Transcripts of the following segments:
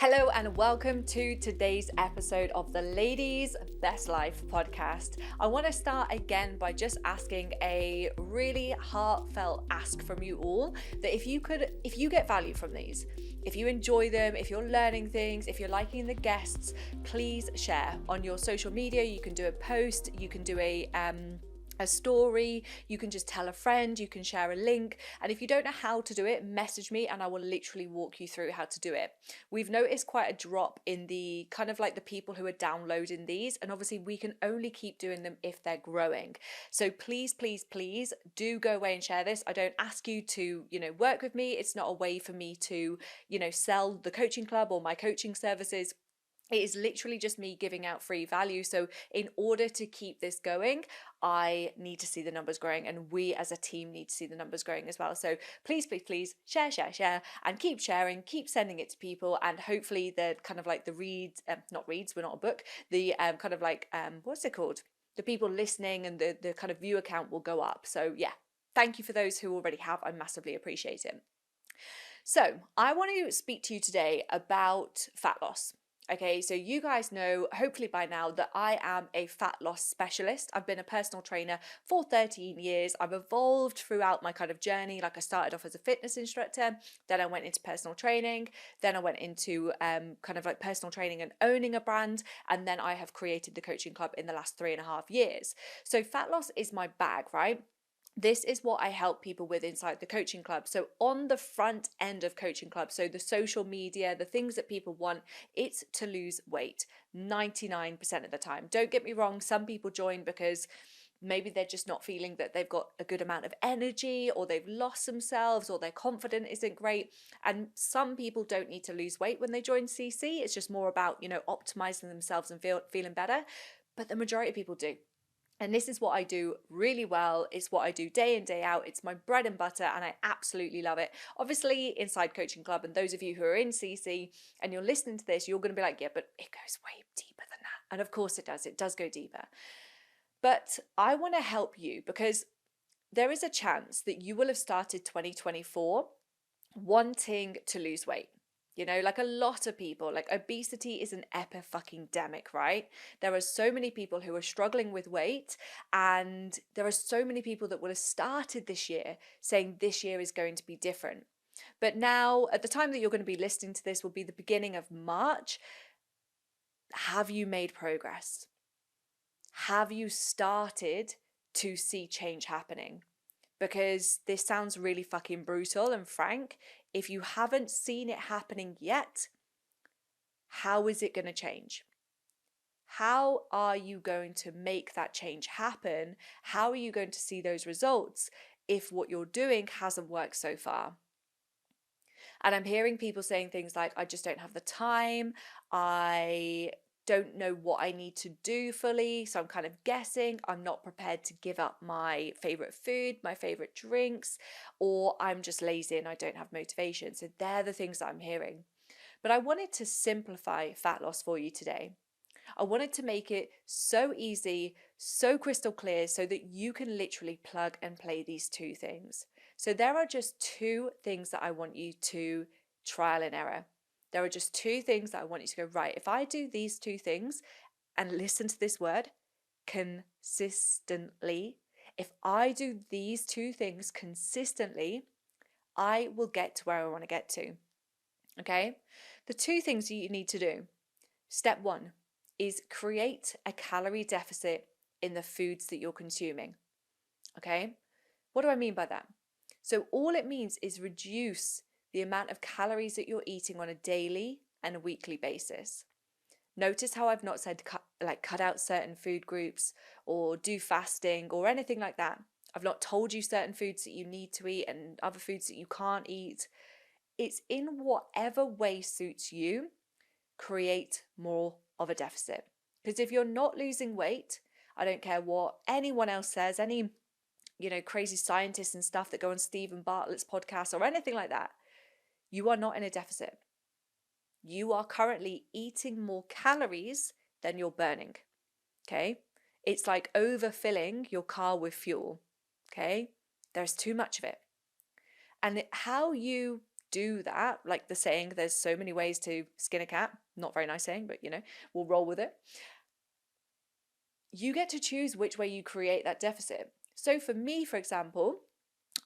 Hello and welcome to today's episode of the Ladies Best Life podcast. I want to start again by just asking a really heartfelt ask from you all that if you get value from these, if you enjoy them, if you're learning things, if you're liking the guests, please share on your social media. You can do a post, you can do a story, you can just tell a friend, you can share a link, and if you don't know how to do it, message me and I will literally walk you through how to do it. We've noticed quite a drop in the kind of like the people who are downloading these, and obviously we can only keep doing them if they're growing. So please do go away and share this. I don't ask you to work with me. It's not a way for me to sell the coaching club or my coaching services. It is literally just me giving out free value. So in order to keep this going, I need to see the numbers growing, and we as a team need to see the numbers growing as well. So please share, and keep sharing, keep sending it to people, and hopefully the kind of like the reads, not reads, we're not a book, the kind of like, what's it called? The people listening and the kind of view count will go up. So yeah, thank you for those who already have. I massively appreciate it. So I want to speak to you today about fat loss. Okay, so you guys know, hopefully by now, that I am a fat loss specialist. I've been a personal trainer for 13 years. I've evolved throughout my kind of journey. Like I started off as a fitness instructor, then I went into personal training, then I went into kind of like personal training and owning a brand, and then I have created the coaching club in the last 3.5 years. So fat loss is my bag, right? This is what I help people with inside the coaching club. So on the front end of coaching club, so the social media, the things that people want, it's to lose weight 99% of the time. Don't get me wrong, some people join because maybe they're just not feeling that they've got a good amount of energy, or they've lost themselves, or their confidence isn't great. And some people don't need to lose weight when they join CC. It's just more about, optimizing themselves and feeling better. But the majority of people do. And this is what I do really well. It's what I do day in, day out. It's my bread and butter, and I absolutely love it. Obviously, inside Coaching Club, and those of you who are in CC and you're listening to this, you're going to be like, yeah, but it goes way deeper than that. And of course it does. It does go deeper. But I want to help you because there is a chance that you will have started 2024 wanting to lose weight. Like a lot of people, like obesity is an epi-fucking-demic, right? There are so many people who are struggling with weight, and there are so many people that will have started this year saying this year is going to be different. But now, at the time that you're going to be listening to this will be the beginning of March. Have you made progress? Have you started to see change happening? Because this sounds really fucking brutal and frank. If you haven't seen it happening yet, how is it going to change? How are you going to make that change happen? How are you going to see those results if what you're doing hasn't worked so far? And I'm hearing people saying things like, I just don't have the time. I don't know what I need to do fully, so I'm kind of guessing. I'm not prepared to give up my favorite food, my favorite drinks, or I'm just lazy and I don't have motivation. So they're the things that I'm hearing. But I wanted to simplify fat loss for you today. I wanted to make it so easy, so crystal clear, so that you can literally plug and play these two things. So there are just two things that I want you to trial and error. There are just two things that I want you to go, right, if I do these two things, and listen to this word, consistently, if I do these two things consistently, I will get to where I want to get to. Okay? The two things you need to do. Step one is create a calorie deficit in the foods that you're consuming. Okay? What do I mean by that? So all it means is reduce the amount of calories that you're eating on a daily and a weekly basis. Notice how I've not said cut out certain food groups or do fasting or anything like that. I've not told you certain foods that you need to eat and other foods that you can't eat. It's in whatever way suits you, create more of a deficit. Because if you're not losing weight, I don't care what anyone else says, any crazy scientists and stuff that go on Stephen Bartlett's podcast or anything like that, you are not in a deficit. You are currently eating more calories than you're burning. Okay? It's like overfilling your car with fuel. Okay? There's too much of it. And how you do that, like the saying, there's so many ways to skin a cat, not very nice saying, but we'll roll with it. You get to choose which way you create that deficit. So for me, for example,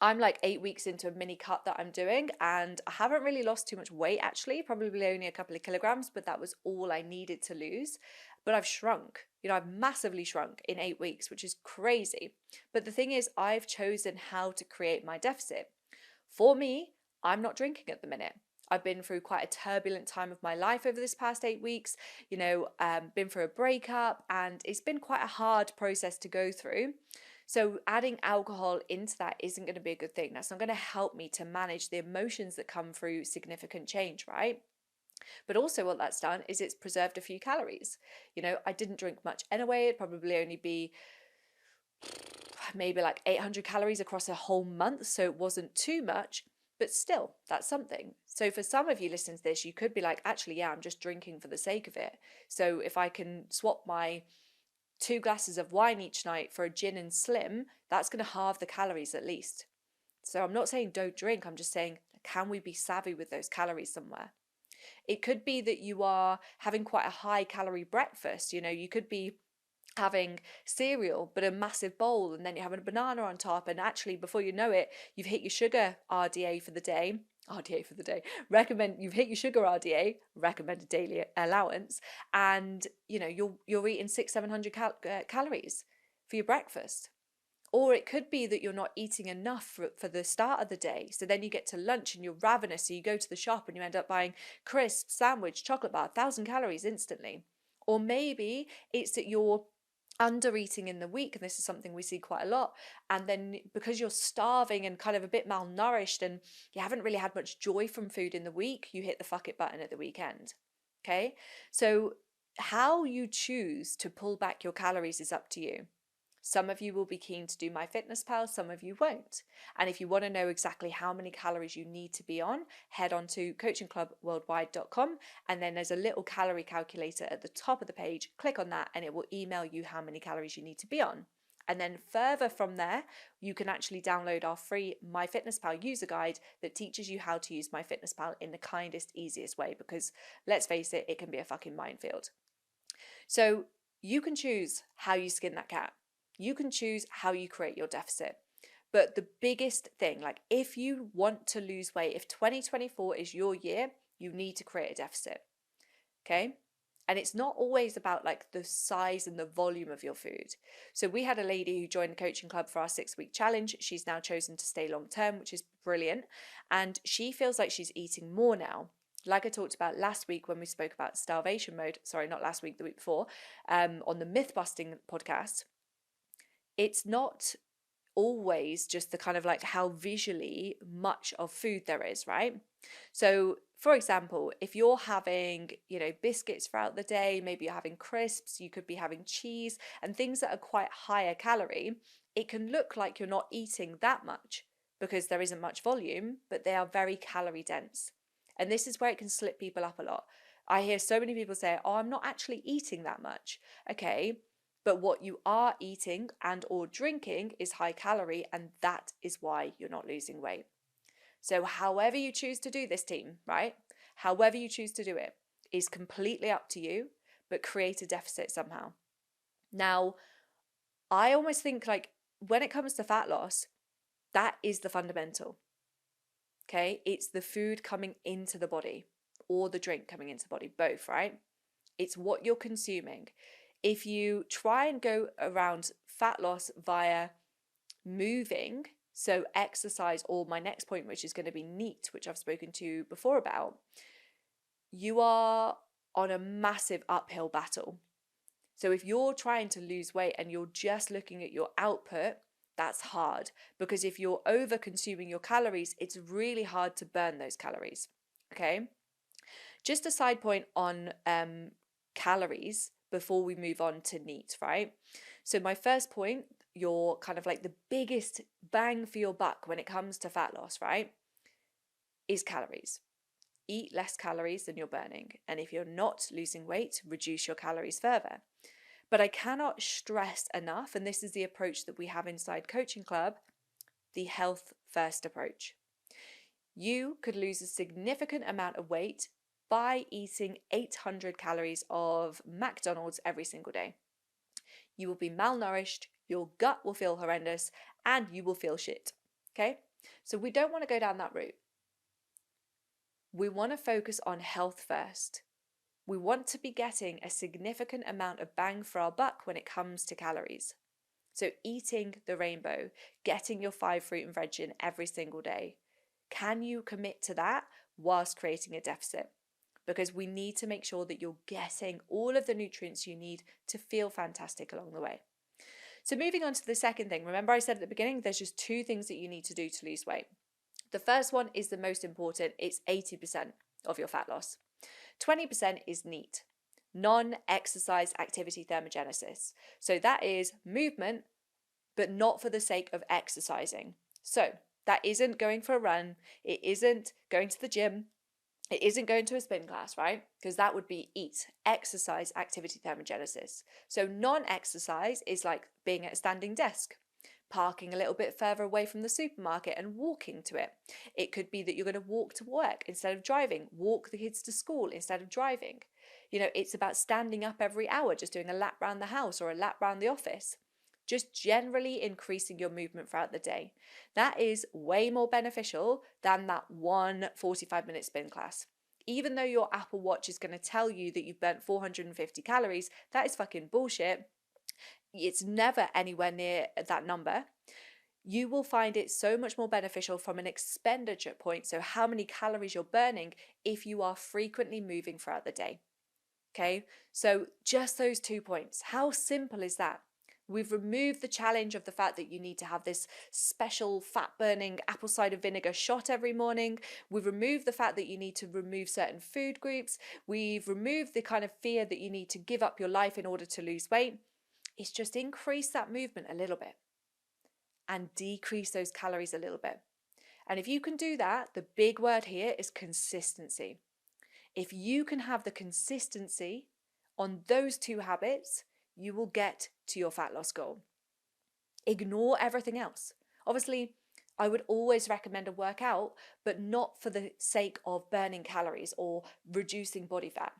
I'm like 8 weeks into a mini cut that I'm doing, and I haven't really lost too much weight actually, probably only a couple of kilograms, but that was all I needed to lose. But I've shrunk, I've massively shrunk in 8 weeks, which is crazy. But the thing is, I've chosen how to create my deficit. For me, I'm not drinking at the minute. I've been through quite a turbulent time of my life over this past 8 weeks, been through a breakup, and it's been quite a hard process to go through. So adding alcohol into that isn't going to be a good thing. That's not going to help me to manage the emotions that come through significant change, right? But also what that's done is it's preserved a few calories. I didn't drink much anyway. It'd probably only be maybe like 800 calories across a whole month. So it wasn't too much, but still, that's something. So for some of you listening to this, you could be like, actually, yeah, I'm just drinking for the sake of it. So if I can swap my 2 glasses of wine each night for a gin and slim, that's going to halve the calories at least. So I'm not saying don't drink, I'm just saying, can we be savvy with those calories somewhere? It could be that you are having quite a high calorie breakfast. You could be having cereal but a massive bowl, and then you're having a banana on top, and actually before you know it, you've hit your sugar RDA for the day. You've hit your sugar RDA, recommended daily allowance, and you're eating 600-700 calories for your breakfast. Or it could be that you're not eating enough for the start of the day. So then you get to lunch and you're ravenous. So you go to the shop and you end up buying crisp, sandwich, chocolate bar, 1,000 calories instantly. Or maybe it's that you're under eating in the week, and this is something we see quite a lot, and then because you're starving and kind of a bit malnourished and you haven't really had much joy from food in the week, you hit the fuck it button at the weekend. Okay, so how you choose to pull back your calories is up to you. Some of you will be keen to do MyFitnessPal, some of you won't. And if you want to know exactly how many calories you need to be on, head on to coachingclubworldwide.com, and then there's a little calorie calculator at the top of the page. Click on that and it will email you how many calories you need to be on. And then further from there, you can actually download our free MyFitnessPal user guide that teaches you how to use MyFitnessPal in the kindest, easiest way, because let's face it, it can be a fucking minefield. So you can choose how you skin that cat. You can choose how you create your deficit. But the biggest thing, like if you want to lose weight, if 2024 is your year, you need to create a deficit. Okay? And it's not always about like the size and the volume of your food. So we had a lady who joined the coaching club for our 6-week challenge. She's now chosen to stay long term, which is brilliant. And she feels like she's eating more now. Like I talked about last week when we spoke about starvation mode, sorry, not last week, the week before, on the myth busting podcast. It's not always just the kind of like how visually much of food there is, right? So for example, if you're having, biscuits throughout the day, maybe you're having crisps, you could be having cheese and things that are quite higher calorie, it can look like you're not eating that much because there isn't much volume, but they are very calorie dense. And this is where it can slip people up a lot. I hear so many people say, oh, I'm not actually eating that much. Okay, but what you are eating and or drinking is high calorie, and that is why you're not losing weight. So however you choose to do this, team, right? However you choose to do it is completely up to you, but create a deficit somehow. Now, I almost think like when it comes to fat loss, that is the fundamental. Okay, it's the food coming into the body or the drink coming into the body, both, right? It's what you're consuming. If you try and go around fat loss via moving, so exercise, or my next point, which is going to be NEAT, which I've spoken to before about, you are on a massive uphill battle. So if you're trying to lose weight and you're just looking at your output, that's hard, because if you're over consuming your calories, it's really hard to burn those calories. Okay, just a side point on calories before we move on to NEAT, right? So my first point, your kind of like the biggest bang for your buck when it comes to fat loss, right, is calories. Eat less calories than you're burning. And if you're not losing weight, reduce your calories further. But I cannot stress enough, and this is the approach that we have inside Coaching Club, the health first approach. You could lose a significant amount of weight by eating 800 calories of McDonald's every single day. You will be malnourished, your gut will feel horrendous, and you will feel shit. Okay? So we don't want to go down that route. We want to focus on health first. We want to be getting a significant amount of bang for our buck when it comes to calories. So eating the rainbow, getting your 5 fruit and veg in every single day. Can you commit to that whilst creating a deficit? Because we need to make sure that you're getting all of the nutrients you need to feel fantastic along the way. So moving on to the second thing, remember I said at the beginning, there's just 2 things that you need to do to lose weight. The first one is the most important. It's 80% of your fat loss. 20% is NEAT, non-exercise activity thermogenesis. So that is movement, but not for the sake of exercising. So that isn't going for a run. It isn't going to the gym. It isn't going to a spin class, right? Because that would be EAT, exercise activity thermogenesis. So non-exercise is like being at a standing desk, parking a little bit further away from the supermarket and walking to it. It could be that you're going to walk to work instead of driving, walk the kids to school instead of driving. You know, it's about standing up every hour, just doing a lap around the house or a lap around the office. Just generally increasing your movement throughout the day. That is way more beneficial than that one 45-minute spin class. Even though your Apple Watch is going to tell you that you've burnt 450 calories, that is fucking bullshit. It's never anywhere near that number. You will find it so much more beneficial from an expenditure point, so how many calories you're burning, if you are frequently moving throughout the day. Okay, so just those 2 points. How simple is that? We've removed the challenge of the fact that you need to have this special fat-burning apple cider vinegar shot every morning. We've removed the fact that you need to remove certain food groups. We've removed the kind of fear that you need to give up your life in order to lose weight. It's just increase that movement a little bit and decrease those calories a little bit. And if you can do that, the big word here is consistency. If you can have the consistency on those 2 habits, you will get to your fat loss goal. Ignore everything else. Obviously, I would always recommend a workout, but not for the sake of burning calories or reducing body fat.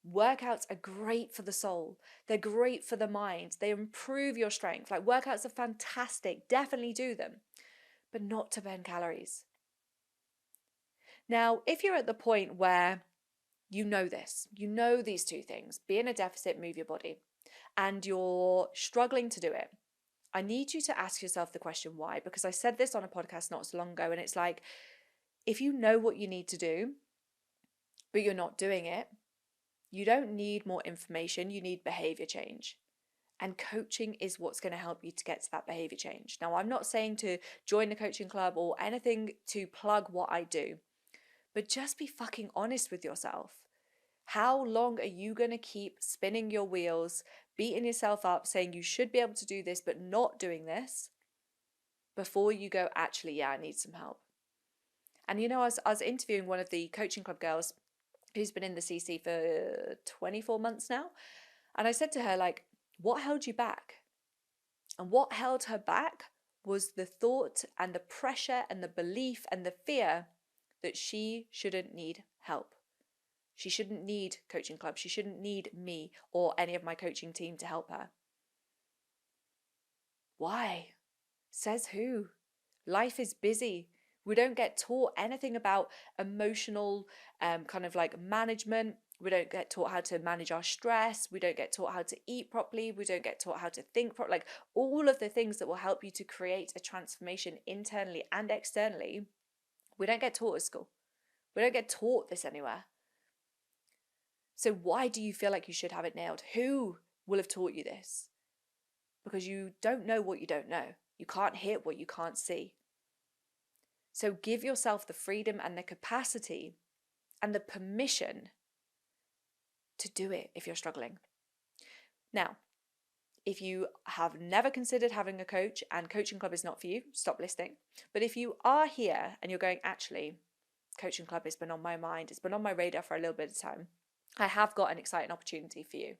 Workouts are great for the soul. They're great for the mind. They improve your strength. Like, workouts are fantastic. Definitely do them, but not to burn calories. Now, if you're at the point where you know this, you know these 2 things, be in a deficit, move your body, and you're struggling to do it, I need you to ask yourself the question why, because I said this on a podcast not so long ago, and it's like, if you know what you need to do, but you're not doing it, you don't need more information, you need behavior change. And coaching is what's going to help you to get to that behavior change. Now, I'm not saying to join the coaching club or anything to plug what I do, but just be fucking honest with yourself. How long are you going to keep spinning your wheels, beating yourself up, saying you should be able to do this, but not doing this, before you go, actually, yeah, I need some help? And you know, I was interviewing one of the coaching club girls who's been in the CC for 24 months now. And I said to her, like, what held you back? And what held her back was the thought and the pressure and the belief and the fear that she shouldn't need help. She shouldn't need coaching club. She shouldn't need me or any of my coaching team to help her. Why? Says who? Life is busy. We don't get taught anything about emotional kind of like management. We don't get taught how to manage our stress. We don't get taught how to eat properly. We don't get taught how to think properly. Like, all of the things that will help you to create a transformation internally and externally, we don't get taught at school. We don't get taught this anywhere. So why do you feel like you should have it nailed? Who will have taught you this? Because you don't know what you don't know. You can't hit what you can't see. So give yourself the freedom and the capacity and the permission to do it if you're struggling. Now, if you have never considered having a coach and coaching club is not for you, stop listening. But if you are here and you're going, actually, coaching club has been on my mind, it's been on my radar for a little bit of time, I have got an exciting opportunity for you.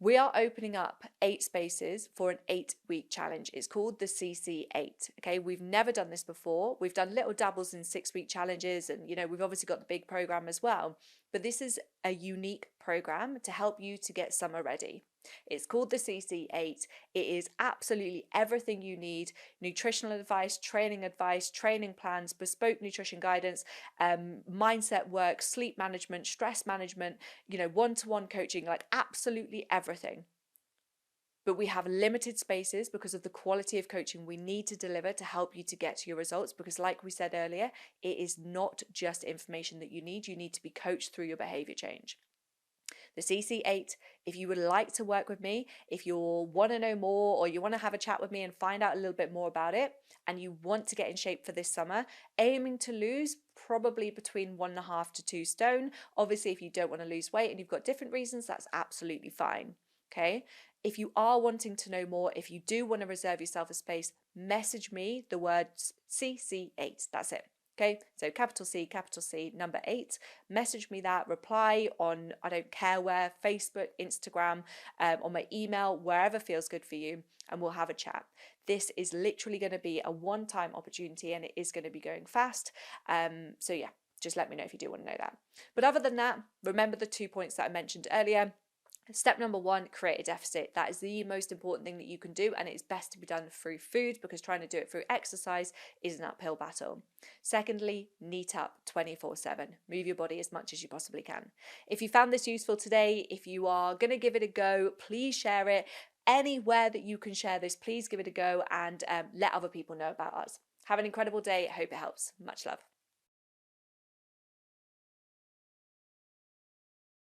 We are opening up 8 spaces for an 8-week challenge. It's called the CC8. Okay, we've never done this before. We've done little dabbles in 6-week challenges, and we've obviously got the big program as well. But this is a unique program to help you to get summer ready. It's called the CC8. It is absolutely everything you need: nutritional advice, training plans, bespoke nutrition guidance, mindset work, sleep management, stress management, one-to-one coaching, like absolutely everything. But we have limited spaces because of the quality of coaching we need to deliver to help you to get to your results. Because like we said earlier, it is not just information that you need to be coached through your behavior change. The CC8, if you would like to work with me, if you want to know more or you want to have a chat with me and find out a little bit more about it, and you want to get in shape for this summer, aiming to lose probably between 1.5 to 2 stone. Obviously, if you don't want to lose weight and you've got different reasons, that's absolutely fine. Okay. If you are wanting to know more, if you do want to reserve yourself a space, message me the words CC8. That's it. Okay, so capital C, number 8. Message me that, reply on, I don't care where, Facebook, Instagram, on my email, wherever feels good for you, and we'll have a chat. This is literally going to be a one-time opportunity, and it is going to be going fast. So yeah, just let me know if you do want to know that. But other than that, remember the 2 points that I mentioned earlier. Step number 1, create a deficit. That is the most important thing that you can do, and it is best to be done through food, because trying to do it through exercise is an uphill battle. Secondly, NEAT up 24/7. Move your body as much as you possibly can. If you found this useful today, if you are going to give it a go, please share it. Anywhere that you can share this, please give it a go and let other people know about us. Have an incredible day. I hope it helps. Much love.